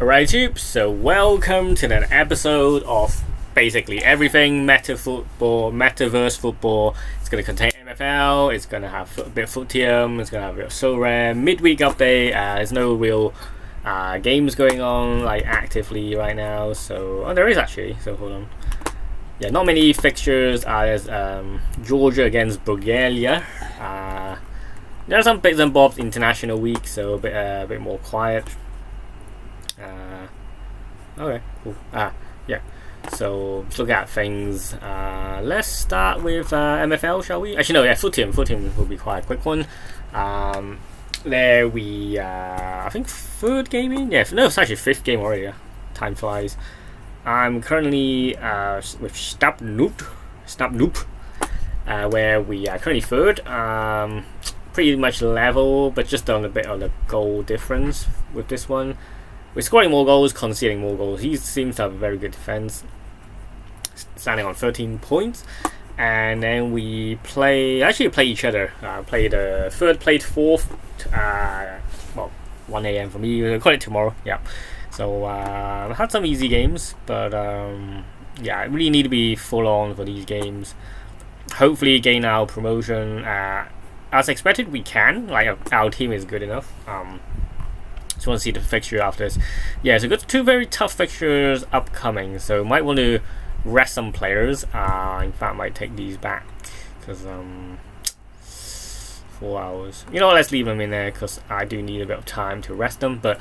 Alright, YouTube, so welcome to an episode of basically everything Metaverse football. It's going to contain MFL, it's going to have a bit of Footium, it's going to have a bit of SoRare, midweek update. There's no real games going on like actively right now, so there is actually, so hold on. Yeah, not many fixtures. There's Georgia against Bulgaria. There are some bits and bobs international week, so a bit more quiet. Okay, cool. Yeah. So let's look at things. Let's start with MFL, shall we? Actually, no. Yeah, Footium will be quite a quick one. There we, I think third game in. Yeah, no, it's actually fifth game already. Yeah. Time flies. I'm currently with Snap Noop, where we are currently third. Pretty much level, but just on a bit of the goal difference with this one. We're scoring more goals, conceding more goals. He seems to have a very good defense, standing on 13 points. And then we play each other. Played third, played fourth. 1 a.m. for me. We'll call it tomorrow. Yeah. So had some easy games, but yeah, I really need to be full on for these games. Hopefully, gain our promotion. As expected, we can. Like our team is good enough. Just want to see the fixture after this. Yeah, so got two very tough fixtures upcoming, so might want to rest some players. In fact, might take these back because 4 hours. You know what, let's leave them in there because I do need a bit of time to rest them. But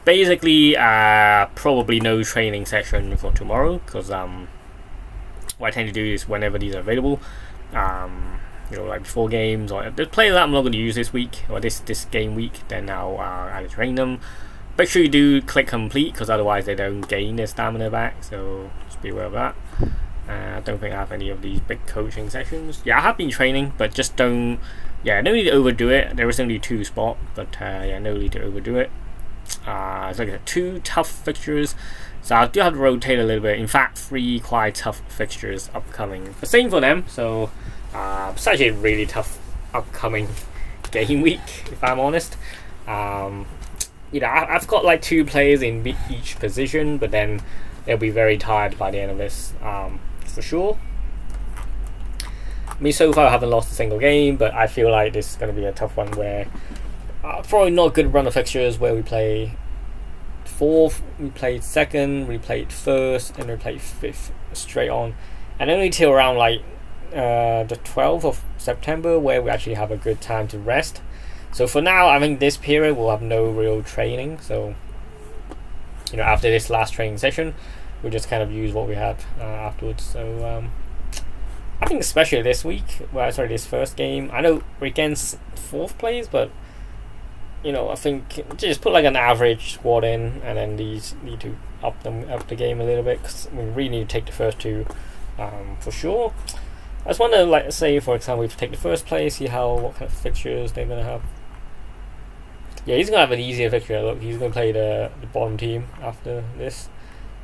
basically, probably no training session for tomorrow because what I tend to do is whenever these are available. Like before games, or the players that I'm not going to use this week or this game week, then I'll either train them. Make sure you do click complete because otherwise they don't gain their stamina back, so just be aware of that. I don't think I have any of these big coaching sessions. Yeah, I have been training, but just don't, no need to overdo it. There is only 2 spots, but no need to overdo it. So like I said, 2 tough fixtures, so I do have to rotate a little bit. In fact, 3 quite tough fixtures upcoming. The same for them, so it's actually a really tough upcoming game week, if I'm honest. I've got like 2 players in each position, but then they'll be very tired by the end of this, for sure. So far I haven't lost a single game, but I feel like this is going to be a tough one where probably not a good run of fixtures where we play 4th, we played 2nd, we played 1st, and we played 5th straight on, and only till around like the 12th of September where we actually have a good time to rest. So for now, I think this period we'll have no real training, so after this last training session we'll just kind of use what we had afterwards. So I think especially this week, this first game, I know we're against 4th place, but I think just put like an average squad in, and then these need to up the game a little bit because we really need to take the first 2 for sure. I just want to say, for example, if you take the first place, see what kind of fixtures they're gonna have. Yeah, he's gonna have an easier fixture. Look, he's gonna play the bottom team after this,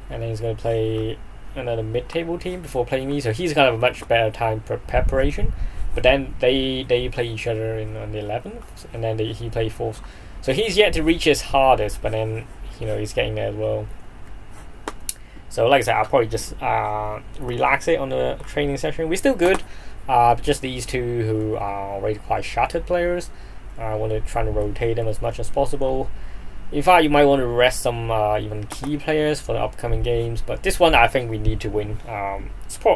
and then he's gonna play another mid-table team before playing me. So he's gonna have a much better time for preparation. But then they play each other on the 11th, and then he plays 4th. So he's yet to reach his hardest, but then he's getting there as well. So like I said, I'll probably just relax it on the training session. We're still good, just these 2 who are already quite shattered players. I want to try to rotate them as much as possible. In fact, you might want to rest some even key players for the upcoming games. But this one, I think we need to win.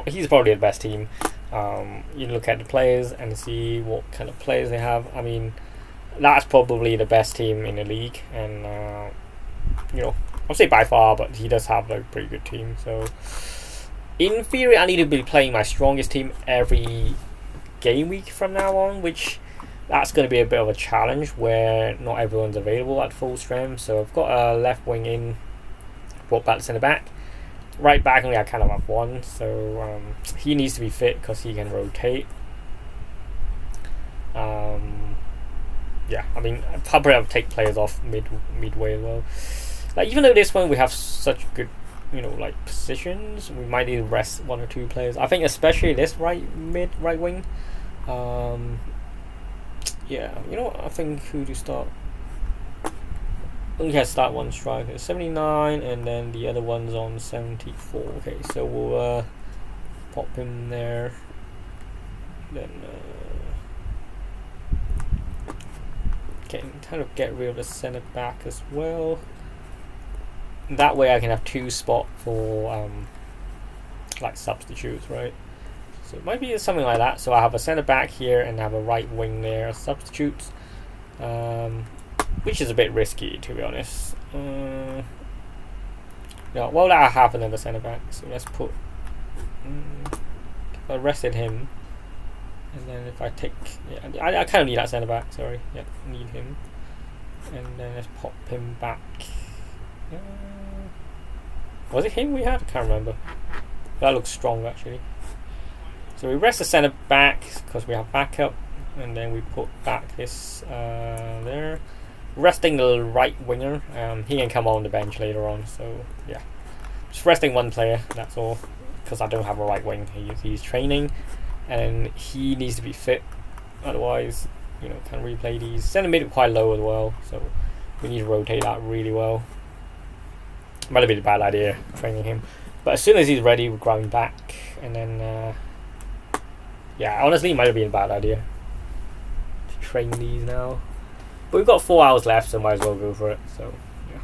He's probably the best team. You look at the players and see what kind of players they have. I mean, that's probably the best team in the league, and I'll say by far, but he does have a pretty good team. So in theory, I need to be playing my strongest team every game week from now on, which that's going to be a bit of a challenge where not everyone's available at full strength. So I've got a left wing in, brought back to centre back. Right back, only I kind of have 1, so he needs to be fit because he can rotate. I mean, I'll probably take players off midway as well. Like, even though this one we have such good, positions, we might need to rest 1 or 2 players. I think especially this right wing. Yeah, I think who to start. only has start one striker, 79, and then the other one's on 74. Okay, so we'll pop him there. Then kind of get rid of the centre back as well. That way I can have 2 spots for like substitutes, right? So it might be something like that. So I have a centre back here and I have a right wing there as substitutes, which is a bit risky, to be honest. No, well, I have another centre back, so let's put. If I rested him, and then if I take, yeah, I kind of need that centre back. Sorry, yeah, need him, and then let's pop him back. Was it him we had? I can't remember. That looks strong actually. So we rest the centre back because we have backup, and then we put back this there. Resting the right winger. He can come on the bench later on. So yeah, just resting one player. That's all. Because I don't have a right wing. He's training, and he needs to be fit. Otherwise, can't really play these. Centre mid quite low as well, so we need to rotate that really well. Might have been a bad idea training him, but as soon as he's ready, we'll grab him back, and then yeah, honestly, it might have been a bad idea to train these now. But we've got 4 hours left, so might as well go for it. So yeah,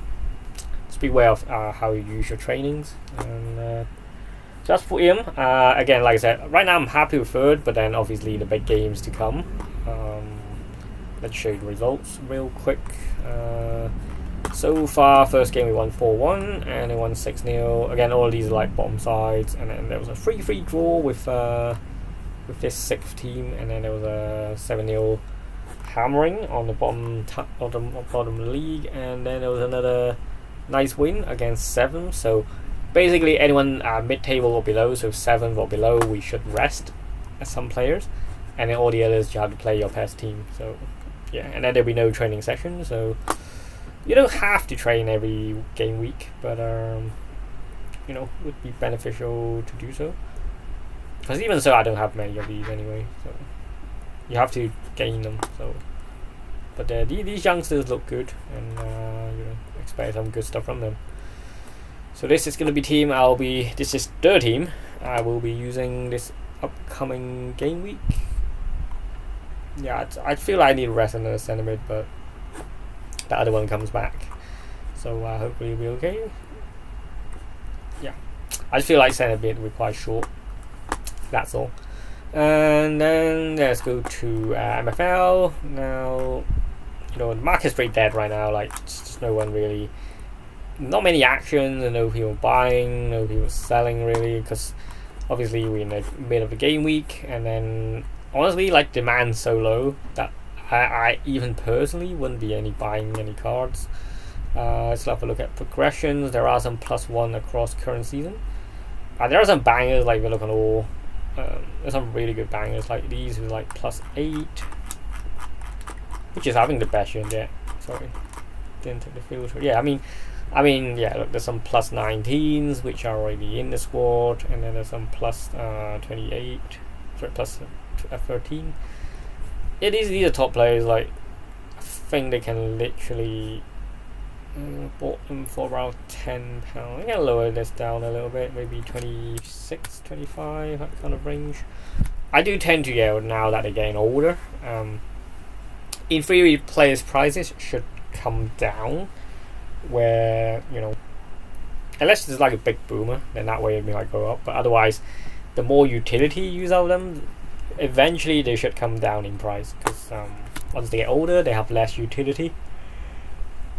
just be aware of how you use your trainings. And just for him, again, like I said, right now I'm happy with third, but then obviously the big games to come. Let's show you the results real quick. So far, first game we won 4-1, and they won 6-0. Again, all of these are like bottom sides, and then there was a 3-3 draw with this 6th team, and then there was a 7-0 hammering on the bottom league, and then there was another nice win against 7. So basically, anyone mid-table or below, so 7 or below, we should rest some players, and then all the others you have to play your best team. So yeah, and then there'll be no training session, so you don't have to train every game week, but would be beneficial to do so. Because even so, I don't have many of these anyway, so you have to gain them. So, but these youngsters look good, and expect some good stuff from them. So this is going to be team. This is third team I will be using this upcoming game week. Yeah, I feel like I need to rest another centre mid, but the other one comes back, so hopefully it'll be okay. Yeah, I just feel like centre mid we're quite short. That's all. And then let's go to MFL now. The market's pretty dead right now. Like, just no one really. Not many actions, and no people buying, no people selling really, because obviously we're in the mid of the game week, and then honestly, like, demand's so low that I even personally wouldn't be buying any cards. Let's have a look at progressions. There are some +1 across current season. There are some bangers, like we look on all. There's some really good bangers like these with like +8, which is having the best year yet. Sorry, didn't take the filter. Yeah, I mean, yeah. Look, there's some +19s which are already in the squad, and then there's some +28, sorry, +13. Yeah, these are top players. Like, I think they can literally bought them for around £10. I'm gonna lower this down a little bit, maybe 26, 25, that kind of range. I do tend to, now that they're getting older, in theory, players' prices should come down, where unless there's like a big boomer, then that way it might go up. But otherwise, the more utility you use out of them, eventually they should come down in price, because once they get older, they have less utility.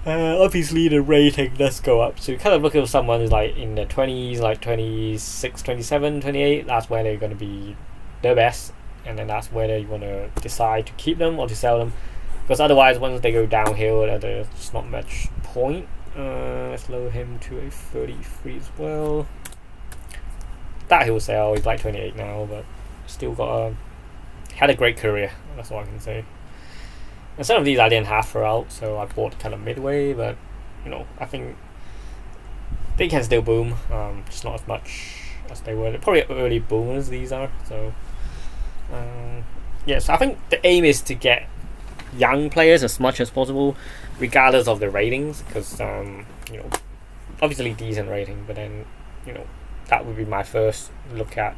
Obviously the rating does go up, so you kind of look at someone who's like in the 20s, like 26, 27, 28, that's where they're going to be the best, and then that's where you want to decide to keep them or to sell them, because otherwise once they go downhill, there's just not much point. Let's lower him to a 33 as well. That he'll sell. He's like 28 now, but still had a great career, that's all I can say. And some of these I didn't have throughout, so I bought kind of midway, but I think they can still boom, just not as much as they were. They're probably early boomers, these are. So yeah, so I think the aim is to get young players as much as possible, regardless of the ratings, because you know, obviously decent rating, but then you know, that would be my first look at.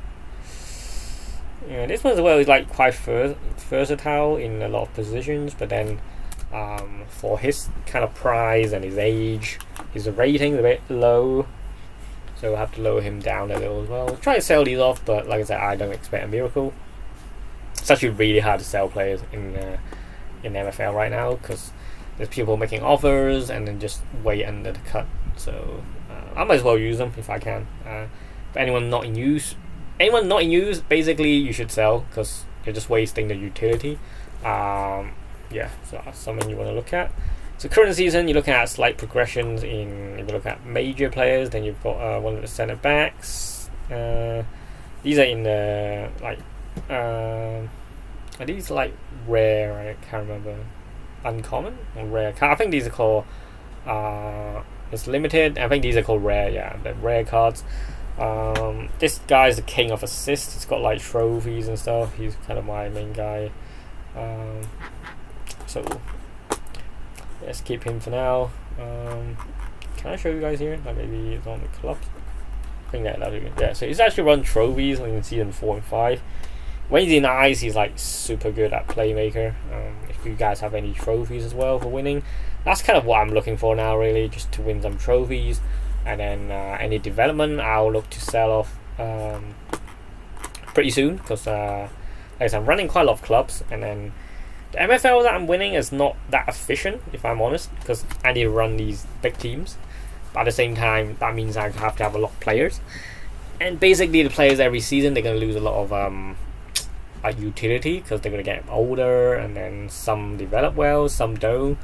Yeah, this one as well is like quite versatile in a lot of positions, but then for his kind of price and his age, his rating is a bit low, so we'll have to lower him down a little as well. Try to sell these off, but like I said, I don't expect a miracle. It's actually really hard to sell players in NFL right now because there's people making offers and then just way under the cut. So I might as well use them if I can. For anyone not in use, basically you should sell because you're just wasting the utility. Yeah, so that's something you want to look at. So current season, you're looking at slight progressions in. If you look at major players, then you've got one of the centre backs. These are in the like. Are these like rare? I can't remember. Uncommon or rare? I think these are called. It's limited. I think these are called rare. Yeah, the rare cards. This guy is the king of assists. He's got like trophies and stuff. He's kind of my main guy. So let's keep him for now. Can I show you guys here? Like maybe it's on the clubs. I think that'll be good. Yeah, so he's actually run trophies in season 4 and 5. When he's in ice, he's like super good at playmaker. If you guys have any trophies as well for winning, that's kind of what I'm looking for now, really, just to win some trophies. And then any development, I'll look to sell off pretty soon because, like I said, I'm running quite a lot of clubs, and then the MFL that I'm winning is not that efficient, if I'm honest, because I need to run these big teams. But at the same time, that means I have to have a lot of players, and basically the players every season they're going to lose a lot of utility because they're going to get older, and then some develop well, some don't.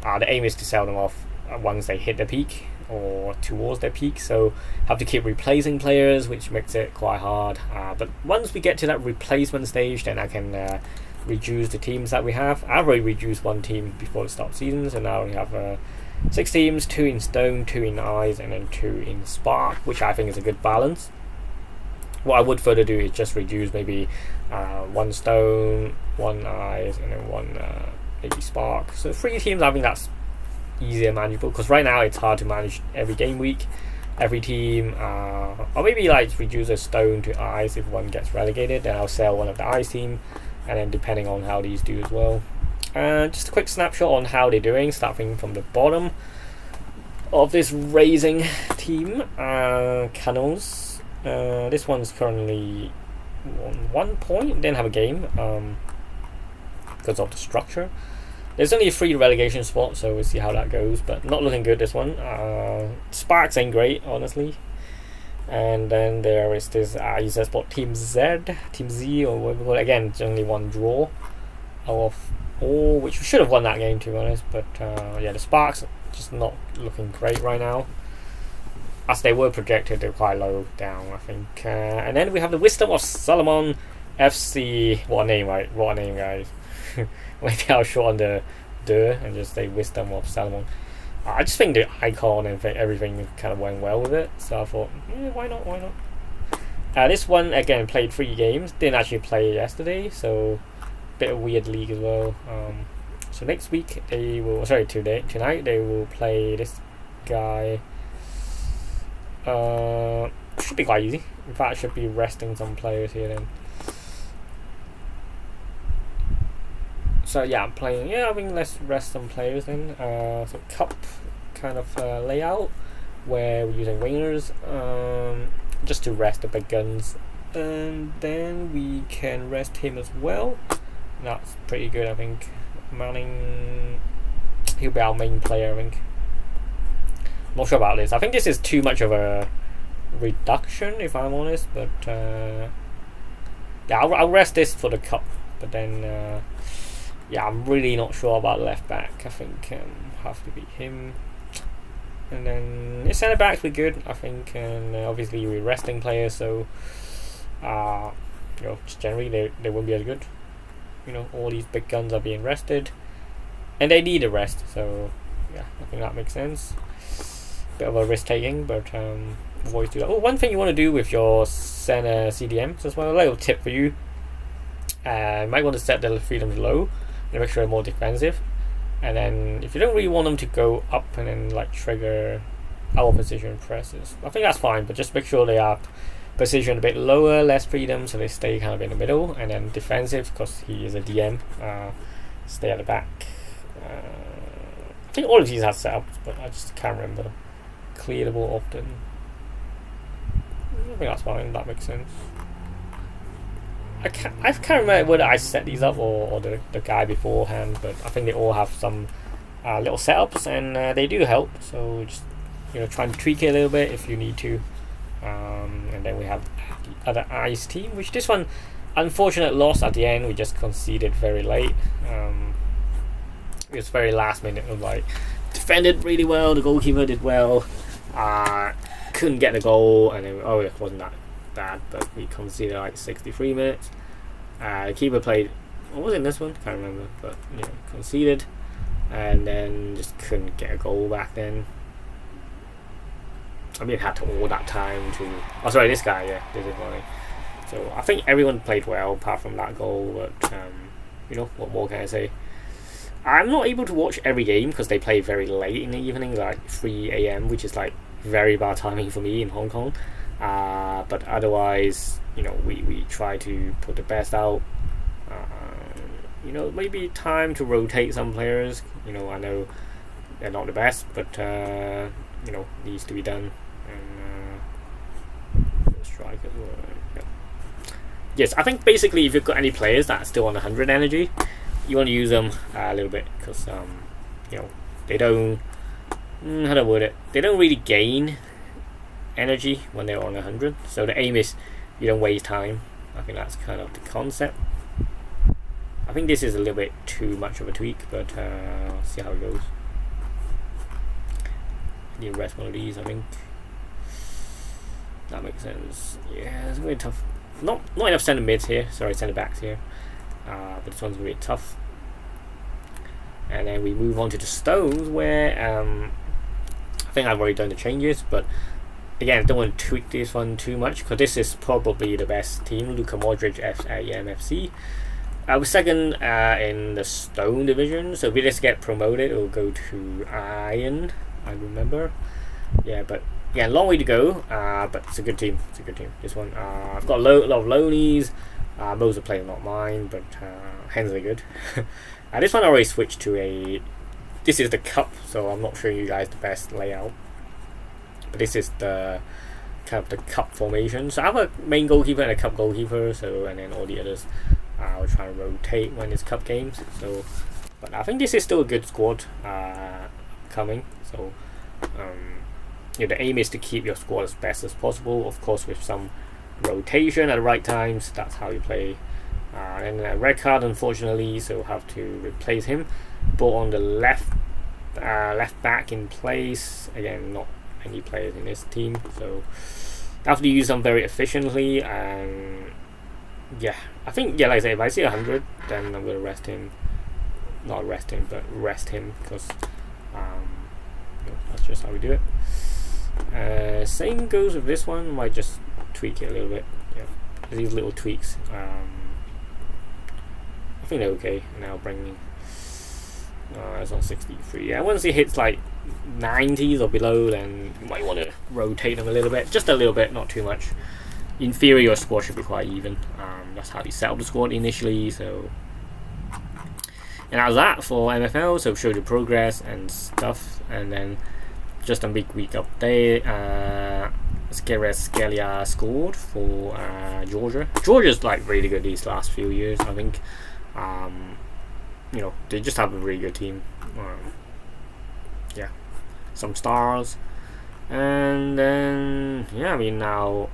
The aim is to sell them off once they hit the peak or towards their peak, so have to keep replacing players, which makes it quite hard. But once we get to that replacement stage, then I can reduce the teams that we have. I've already reduced one team before the start of the season, so now we have 6 teams, 2 in stone, 2 in ice, and then 2 in spark, which I think is a good balance. What I would further do is just reduce maybe 1 stone, 1 ice, and then 1 maybe spark. So 3 teams, I think that's easier manageable, because right now it's hard to manage every game week, every team. Or maybe like reduce a stone to ice if one gets relegated, then I'll sell one of the ice team, and then depending on how these do as well. Just a quick snapshot on how they're doing, starting from the bottom of this raising team. Canals. This one's currently on 1 point, didn't have a game because of the structure. There's only a 3 relegation spots, so we'll see how that goes, but not looking good, this one. Sparks ain't great, honestly. And then there is this user spot Team Z, or whatever. Again, it's only 1 draw out of all, which we should have won that game, to be honest. But yeah, the Sparks just not looking great right now. As they were projected, they're quite low down, I think. And then we have the Wisdom of Solomon FC. What a name, right? What a name, guys. Maybe I'll shorten the and just say Wisdom of Solomon. I just think the icon and everything kind of went well with it, so I thought, yeah, why not? This one again played 3 games. Didn't actually play yesterday, so bit of weird league as well. So next week they will. Tonight they will play this guy. Should be quite easy. In fact, I should be resting some players here then. So yeah, I'm playing. Yeah, I think let's rest some players then. So cup kind of layout where we're using wingers just to rest the big guns, and then we can rest him as well. That's pretty good, I think. Manning, he'll be our main player, I think. Not sure about this. I think this is too much of a reduction, if I'm honest. But yeah, I'll rest this for the cup. But then. Yeah, I'm really not sure about left back. I think have to be him. And then the centre backs we're good, I think. And obviously we're resting players, so just generally they won't be as good. All these big guns are being rested, and they need a rest. So yeah, I think that makes sense. Bit of a risk taking, but always do that. Oh, one thing you want to do with your centre CDMs as well. A little tip for you. You might want to set the freedoms low. and make sure they're more defensive. And then if you don't really want them to go up and then like trigger our position presses, I think that's fine. But just make sure they are positioned a bit lower, less freedom, so they stay kind of in the middle, and then defensive because he is a DM. Stay at the back. I think all of these have setups, but I just can't remember. Clearable often. I think that's fine. That makes sense. I can't remember whether I set these up or the guy beforehand, but I think they all have some little setups, and they do help. So just try and tweak it a little bit if you need to. And then we have the other ice team, which this one, unfortunate loss at the end. We just conceded very late. It was very last minute. It was like defended really well. The goalkeeper did well. Couldn't get the goal, and then it wasn't that bad, but we conceded like 63 minutes. The keeper played. What was in this one? Can't remember, but conceded, and then just couldn't get a goal back then. I mean, it had all that time to. Oh, sorry, this guy. Yeah, this is funny. So I think everyone played well apart from that goal. But what more can I say? I'm not able to watch every game because they play very late in the evening, like 3 a.m., which is like very bad timing for me in Hong Kong. But otherwise, we try to put the best out. Maybe time to rotate some players. I know they're not the best, but needs to be done. And strike it. Yeah. Yes, I think basically if you've got any players that are still on 100 energy, you want to use them a little bit because they don't. How do I word it? They don't really gain energy when they're on 100. So the aim is you don't waste time. I think that's kind of the concept. I think this is a little bit too much of a tweak, but see how it goes. Need to rest one of these, I think. That makes sense. Yeah, it's really tough. Not enough centre mids here. Sorry, centre backs here. But this one's really tough. And then we move on to the stones, where I think I've already done the changes, but again, I don't want to tweak this one too much because this is probably the best team. Luka Modric, FC. We're second in the stone division, so if we just get promoted, it will go to iron. I remember. Yeah, but yeah, long way to go. But it's a good team. This one, I've got a lot of loanies. Most of the players not mine, but hence they're good. This one I already switched to a. This is the cup, so I'm not showing you guys the best layout. But this is the kind of the cup formation. So I have a main goalkeeper and a cup goalkeeper. So and then all the others, I'll try and rotate when it's cup games. So, but I think this is still a good squad coming. So, the aim is to keep your squad as best as possible. Of course, with some rotation at the right times. That's how you play. And a red card, unfortunately, so have to replace him. But on the left back in place, again, not any players in this team, so I have to use them very efficiently. And yeah, I think like I say, if I see 100, then I'm gonna rest him. Not rest him, but rest him because that's just how we do it. Same goes with this one. Might just tweak it a little bit. Yeah, these little tweaks. I think they're okay. And now bring. It's on 63. Yeah, once it hits like 90s or below, then you might want to rotate them a little bit, just a little bit, not too much. In theory, your squad should be quite even. That's how you set up the squad initially. So, and that was that for MFL. So show the progress and stuff, and then just a big week update. Scalia scored for Georgia. Georgia's like really good these last few years, I think. They just have a really good team. Yeah, some stars, and then now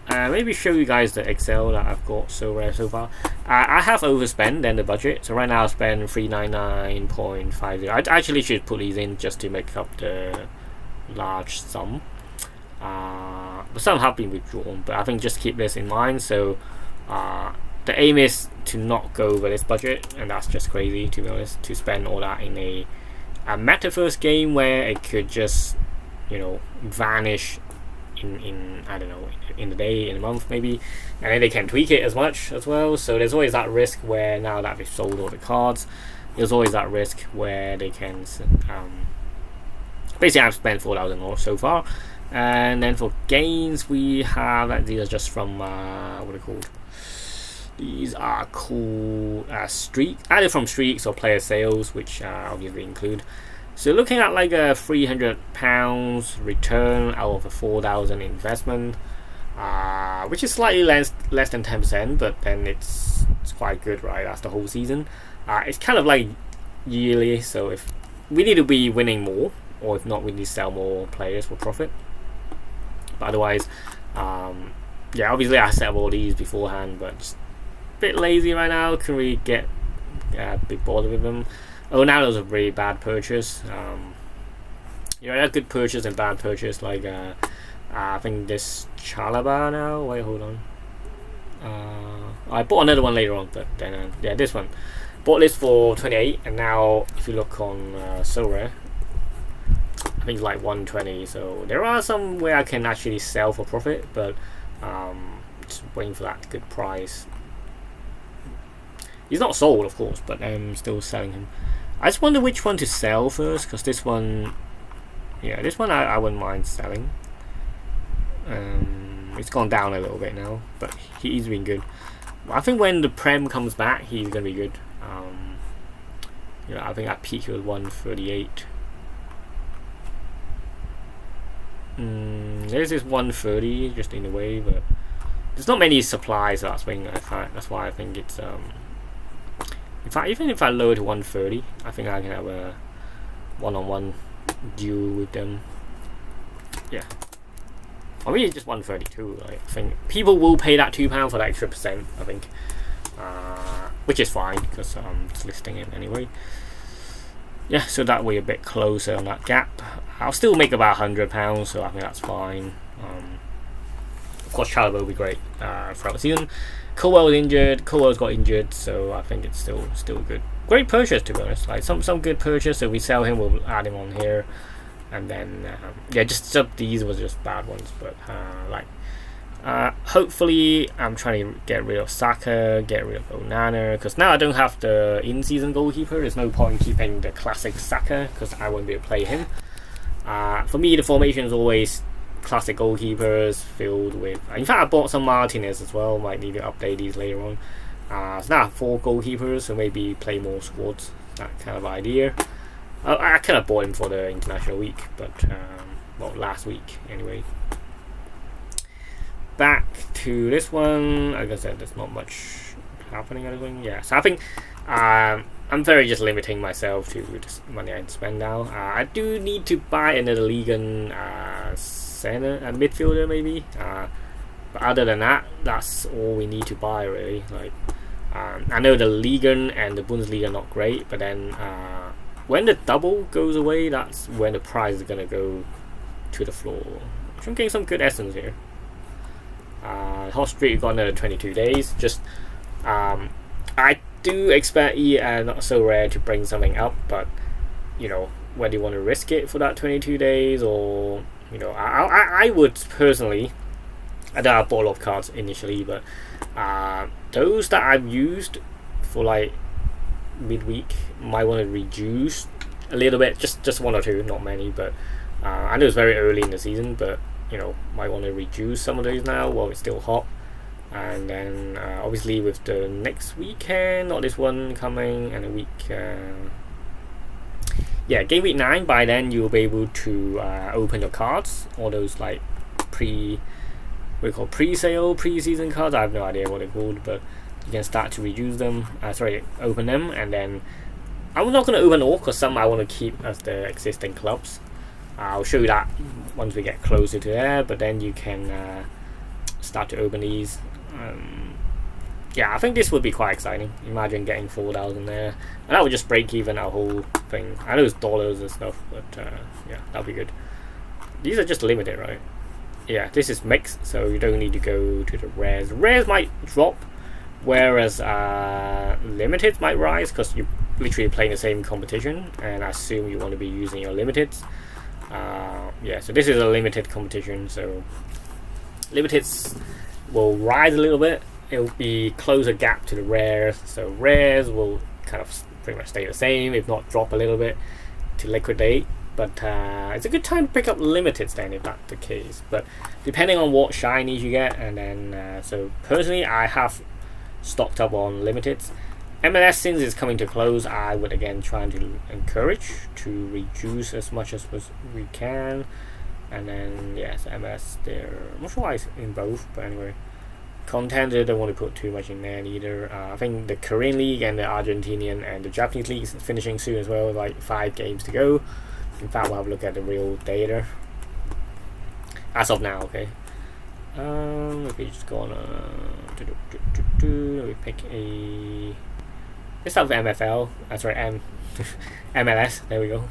maybe show you guys the Excel that I've got so far. I have overspent than the budget, so right now I spend 399.50. I actually should put these in just to make up the large sum. But some have been withdrawn, but I think just keep this in mind. So the aim is to not go over this budget, and that's just crazy, to be honest, to spend all that in a Metaverse game where it could just vanish in I don't know, in the day, in a month maybe, and then they can tweak it as much as well. So there's always that risk where now that they've sold all the cards, there's always that risk where they can basically I've spent 4,000 more so far. And then for gains we have these are just from what are they called? These are called either from streaks or player sales, which obviously include. So looking at like a £300 return out of a 4,000 investment, which is slightly less than 10%, but then it's quite good, right? That's the whole season. It's kind of like yearly, so if we need to be winning more, or if not, we need to sell more players for profit. But otherwise, yeah, obviously I set up all these beforehand, but just a bit lazy right now. Can we get a bit bothered with them? Oh, now was a really bad purchase. You know, a good purchase and bad purchase. Like I think this Chalaba now. Wait, hold on. I bought another one later on, but then yeah, this one. Bought this for 28, and now if you look on SoRare, I think it's like 120. So there are some where I can actually sell for profit, but just waiting for that good price. He's not sold, of course, but I'm still selling him. I just wonder which one to sell first, because this one, yeah, this one I wouldn't mind selling. It's gone down a little bit now, but he's been good. I think when the Prem comes back, he's gonna be good. You know, I think at peak he was 138. There's this 130 just in the way, but there's not many supplies for that swing. That's why I think it's in fact, even if I lower to 130, I think I can have a one-on-one duel with them. Yeah, or maybe just 132. Like, I think people will pay that £2 for that extra percent. I think, which is fine because I'm just listing it anyway. Yeah, so that way a bit closer on that gap. I'll still make about £100, so I think that's fine. Of course, Chalaba will be great throughout the season. Colwell was injured. Colwell's got injured, so I think it's still good. Great purchase, to be honest. Like some good purchase. So if we sell him, we'll add him on here, and then yeah, just these was just bad ones. But hopefully, I'm trying to get rid of Saka, get rid of Onana, because now I don't have the in-season goalkeeper. There's no point keeping the classic Saka because I won't be able to play him. For me, the formation is always classic goalkeepers filled with. In fact, I bought some Martinez as well. Might need to update these later on. So now I have 4 goalkeepers, so maybe play more squads. That kind of idea. I kind of bought him for the international week, but well, last week anyway. Back to this one. Like I said, there's not much happening. Yeah, so I think I'm very just limiting myself to the money I spend now. I do need to buy another Ligan center and midfielder maybe. But other than that, that's all we need to buy really. Like I know the Ligan and the Bundesliga are not great, but then when the double goes away, that's when the price is gonna go to the floor. I'm getting some good essence here. Hot Street got another 22 days. Just I do expect not so rare to bring something up, but you know, whether you want to risk it for that 22 days or you know, I would personally. I don't have a ball of cards initially, but those that I've used for like midweek might want to reduce a little bit, just 1 or 2, not many. But I know it's very early in the season, but you know, might want to reduce some of those now while it's still hot. And then obviously with the next weekend, not this one coming, and a week yeah, game week 9, by then you'll be able to open your cards, all those like pre-sale, pre-season cards. I have no idea what they're called, but you can start to reduce them, open them. And then I'm not going to open all because some I want to keep as the existing clubs. I'll show you that once we get closer to there, but then you can start to open these. Yeah, I think this would be quite exciting. Imagine getting 4,000 there, and that would just break even our whole thing. I know it's dollars and stuff, but yeah, that'll be good. These are just limited, right? Yeah, this is mixed, so you don't need to go to the rares. Rares might drop, whereas limiteds might rise because you're literally playing the same competition, and I assume you want to be using your limiteds. yeah, so this is a limited competition, so limiteds will rise a little bit. It will be closer gap to the rares, so rares will kind of pretty much stay the same, if not drop a little bit to liquidate. But it's a good time to pick up limiteds then, if that's the case. But depending on what shinies you get, and then so personally, I have stocked up on limiteds. MLS, since it's coming to close, I would again try to encourage to reduce as much as we can. And then yes, MLS there. I'm not sure why it's in both, but anyway. Contender, don't want to put too much in there either. I think the Korean League and the Argentinian and the Japanese League is finishing soon as well, like 5 games to go. In fact, we'll have a look at the real data as of now. Okay, if we just go on we pick a, let's start with MFL. Sorry, MLS. There we go.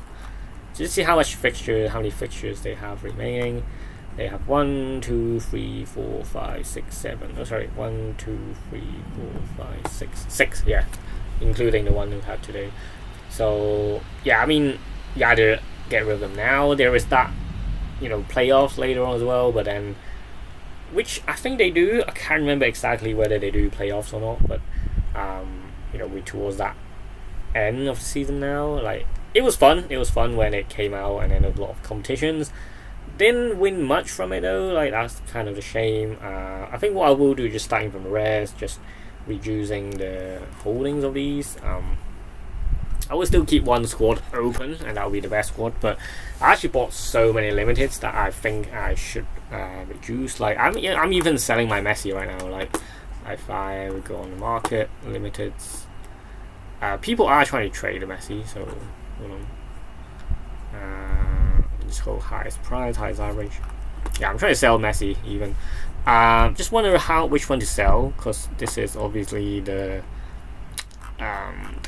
Just see how many fixtures they have remaining. They have 1, 2, 3, 4, 5, 6, 7. Oh, sorry, 1, 2, 3, 4, 5, 6. 6, yeah, including the one we had today. So yeah, I mean, you either get rid of them now. There is that, playoffs later on as well. But then, which I think they do. I can't remember exactly whether they do playoffs or not. But we're towards that end of the season now. Like, it was fun. It was fun when it came out, and then there was a lot of competitions. Didn't win much from it though, like that's kind of a shame. I think what I will do, just starting from the rares, just reducing the holdings of these. I will still keep one squad open, and that will be the best squad, but I actually bought so many limiteds that I think I should reduce. Like, I'm even selling my Messi right now. Like, if I would go on the market, limiteds, people are trying to trade the Messi, so hold on. Just go highest price, highest average. Yeah, I'm trying to sell Messi even. Just wonder which one to sell, because this is obviously the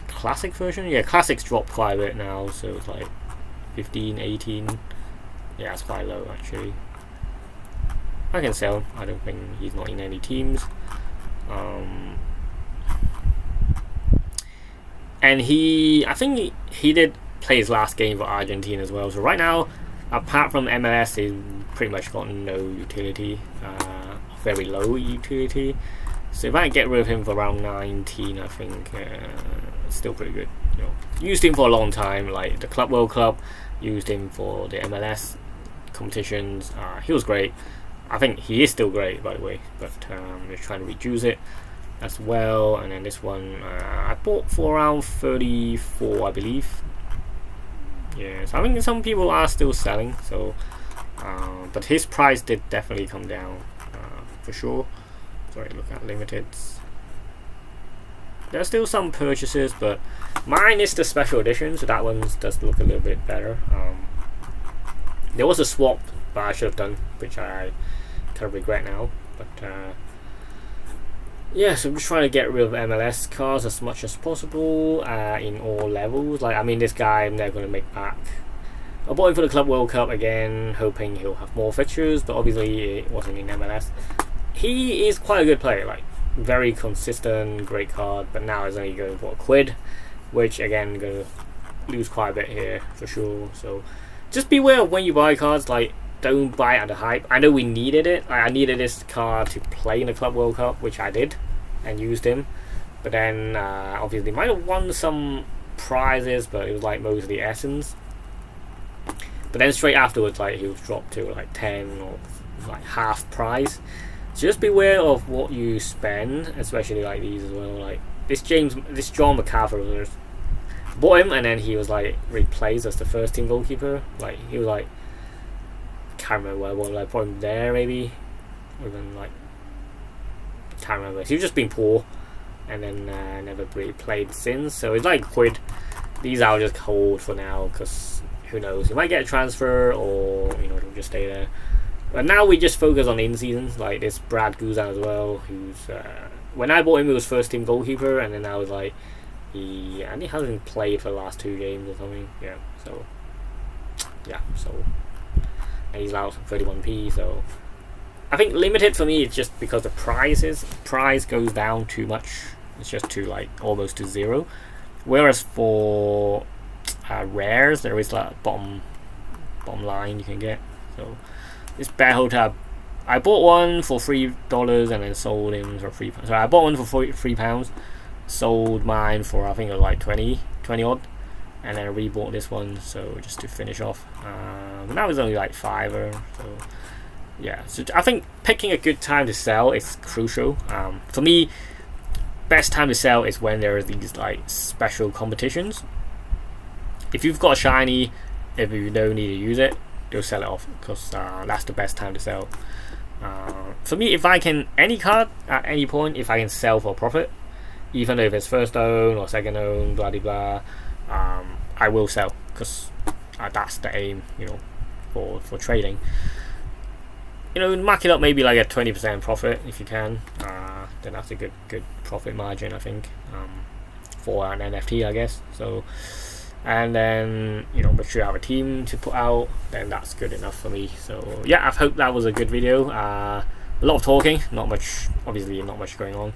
classic version. Yeah, classics dropped quite a bit now, so it's like 15, 18. Yeah, it's quite low actually. I can sell him. I don't think he's not in any teams. And I think he did play his last game for Argentina as well. So right now, apart from MLS, he's pretty much got no utility, very low utility. So if I get rid of him for around 19, I think it's still pretty good. Used him for a long time, like the Club World Cup. Used him for the MLS competitions. He was great. I think he is still great, by the way. But I'm just trying to reduce it as well. And then this one, I bought for around 34, I believe. Yes, I mean some people are still selling, so but his price did definitely come down for sure. Sorry, look at limiteds. There's still some purchases, but mine is the special edition, so that one does look a little bit better. There was a swap, but I should have done, which I kind of regret now. But yeah, so I'm just trying to get rid of MLS cards as much as possible in all levels. Like, I mean, this guy I'm never going to make back. I bought him for the Club World Cup again, hoping he'll have more fixtures, but obviously it wasn't in MLS. He is quite a good player, like very consistent, great card, but now it's only going for £1, which again going to lose quite a bit here for sure. So just beware of when you buy cards. Like, don't buy at the hype. I know we needed it. I needed this card to play in the Club World Cup, which I did and used him. But then obviously might have won some prizes, but it was like mostly essence. But then straight afterwards, like, he was dropped to like 10 or like half price. So just beware of what you spend, especially like these as well. Like this John McArthur, bought him and then he was like replaced as the first team goalkeeper. Like, he was like, can't remember where I was, like, put him there maybe, or even like, can't remember. He's just been poor, and then never really played since. So it's like £1. These I'll just hold for now, because who knows, you might get a transfer, or it'll just stay there. But now we just focus on in seasons, like this Brad Guzan as well, who's when I bought him, he was first team goalkeeper, and then I was like, he hasn't played for the last 2 games or something. Yeah, so and he's out 31p. So I think limited for me is just because the price goes down too much. It's just to like almost to 0. Whereas for rares, there is like bottom line you can get. So this bear hotel, I bought one for $3 and then sold him for £3. So I bought one for £3, sold mine for I think it was like 20 odd, and then I rebought this one, so just to finish off. But that was only like $5. So yeah, so I think picking a good time to sell is crucial. For me, best time to sell is when there are these like special competitions. If you've got a shiny, if you don't need to use it, just sell it off, because that's the best time to sell. For me, if I can, any card at any point, if I can sell for profit, even if it's first own or second own, blah blah blah, I will sell, because that's the aim, for trading. Mark it up maybe like a 20% profit if you can. Then that's a good profit margin, I think, for an NFT, I guess. So, and then make sure you have a team to put out. Then that's good enough for me. So yeah, I hope that was a good video. A lot of talking, obviously not much going on.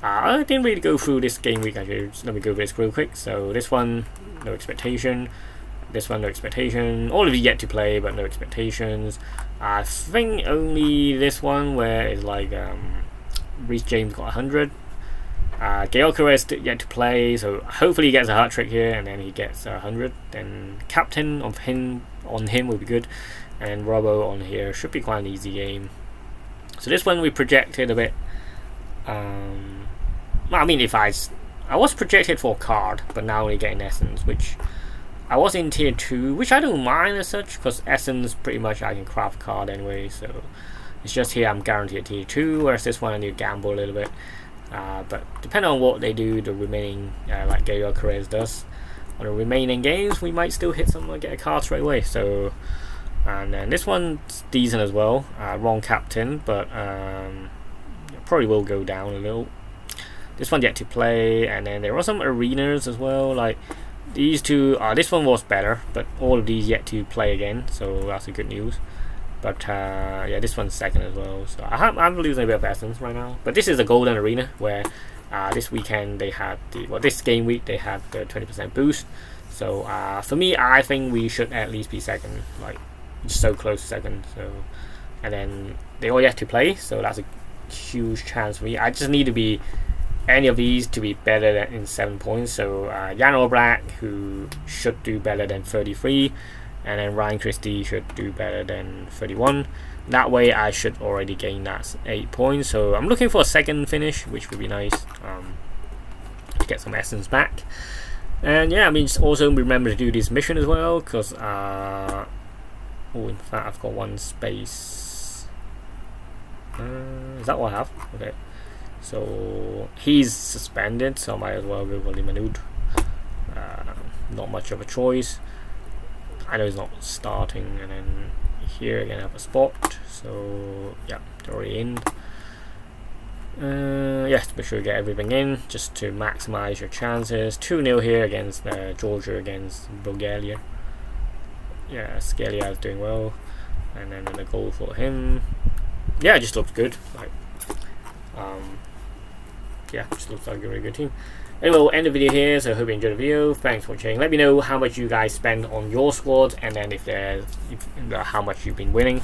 I didn't really go through this game week actually. Just let me go over this real quick. So this one, no expectation. This one, no expectation. All of you yet to play, but no expectations. I think only this one where it's like Reece James got 100. Gyökeres yet to play, so hopefully he gets a hat trick here and then he gets 100. Then captain on him will be good, and Robbo on here should be quite an easy game. So this one we projected a bit. I mean, I was projected for a card, but now only getting essence, which I was in tier 2, which I don't mind as such, because essence pretty much I can craft card anyway, so it's just here I'm guaranteed tier 2, whereas this one I need to gamble a little bit. But depending on what they do, the remaining, like Gyökeres does, on the remaining games, we might still hit someone and get a card straight away. So, and then this one's decent as well. Wrong captain, but probably will go down a little. This one yet to play, and then there are some arenas as well, like these two. This one was better, but all of these yet to play again, so that's a good news. But yeah, this one's second as well, so I'm losing a bit of essence right now. But this is a golden arena where this weekend they had this game week they had the 20% boost. So for me, I think we should at least be second, like just so close to second. So, and then they all yet to play, so that's a huge chance for me. I just need to be any of these to be better than in 7 points. So Jan Oblak, who should do better than 33. And then Ryan Christie should do better than 31. That way I should already gain that 8 points. So I'm looking for a second finish, which would be nice, to get some essence back. And yeah, I mean, just also remember to do this mission as well, because oh, in fact I've got one space. Is that what I have? Okay, so he's suspended, so I might as well go for Limanud. Not much of a choice. I know he's not starting, and then here again I have a spot, so yeah, they're already in. Yes, make sure you get everything in just to maximize your chances. 2-0 here against Georgia against Bulgaria. Yeah, Scalia is doing well, and then a goal for him. Yeah, it just looks good. Like, yeah, just looks like a really good team. Anyway, we'll end the video here, so I hope you enjoyed the video. Thanks for watching. Let me know how much you guys spend on your squad, and then how much you've been winning.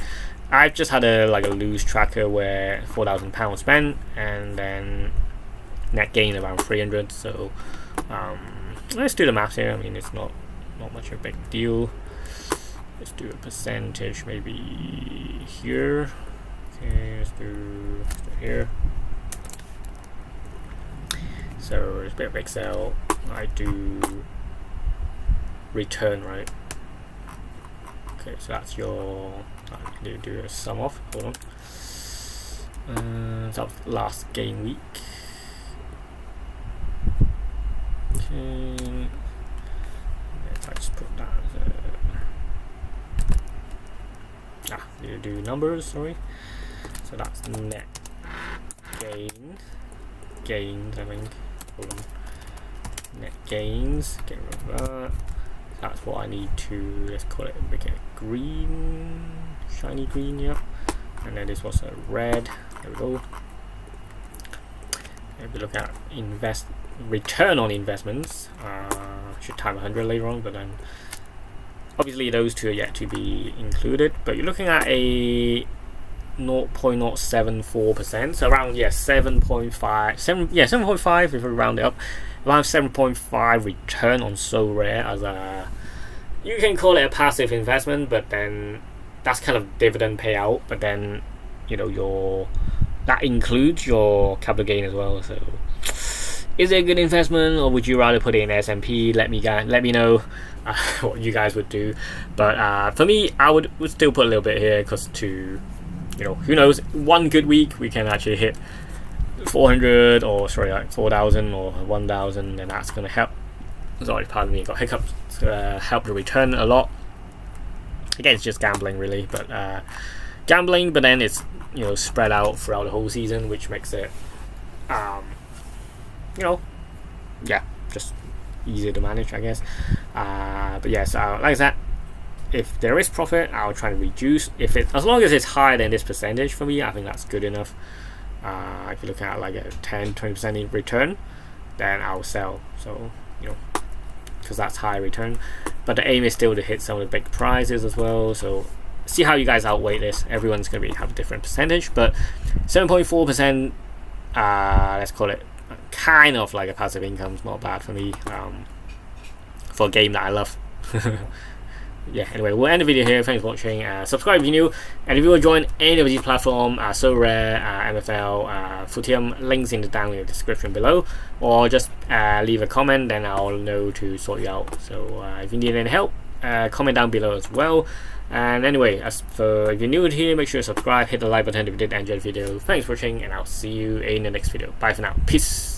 I've just had a lose tracker where £4,000 spent, and then net gain around 300. So let's do the maths here. I mean, it's not much of a big deal. Let's do a percentage maybe here. Okay, let's do here. So there's a bit of Excel. I do return, right? Okay, so that's your. I need to do a sum off. Hold on. So that's last game week. Okay. If I just put that as a. Need to do numbers. Sorry. So that's net gains. I think. Hold on. Net gains, get rid of that. That's what I need to, let's call it, make it green, shiny green, yeah. And then this was a red, there we go. If we look at return on investments, should time 100 later on, but then Obviously, those two are yet to be included, but you're looking at a 0.074%, so around 7.5 if we round it up, around 7.5 return on So Rare as a, you can call it a passive investment, but then that's kind of dividend payout, but then that includes your capital gain as well. So is it a good investment, or would you rather put it in S&P? Let me know what you guys would do. But for me, I would still put a little bit here, because who knows, one good week we can actually hit 400 or 4,000 or 1,000, and that's going to help. Sorry, pardon me, got hiccups. It's going to help the return a lot. Again, it's just gambling really, but gambling, but then it's spread out throughout the whole season, which makes it just easier to manage, I guess. But yeah, so like I said, if there is profit, I'll try to reduce. As long as it's higher than this percentage for me, I think that's good enough. If you're looking at like a 10-20% in return, then I'll sell. So because that's high return. But the aim is still to hit some of the big prizes as well. So see how you guys outweigh this. Everyone's going to have a different percentage, but 7.4%, let's call it kind of like a passive income, is not bad for me, for a game that I love. Yeah, anyway, we'll end the video here. Thanks for watching. Subscribe if you're new, and if you want to join any of these platforms, So Rare, MFL, Futium, links in the down in the description below, or just leave a comment, then I'll know to sort you out. So if you need any help, comment down below as well. And anyway, as for if you're new here, make sure to subscribe, hit the like button if you did enjoy the video. Thanks for watching, and I'll see you in the next video. Bye for now. Peace.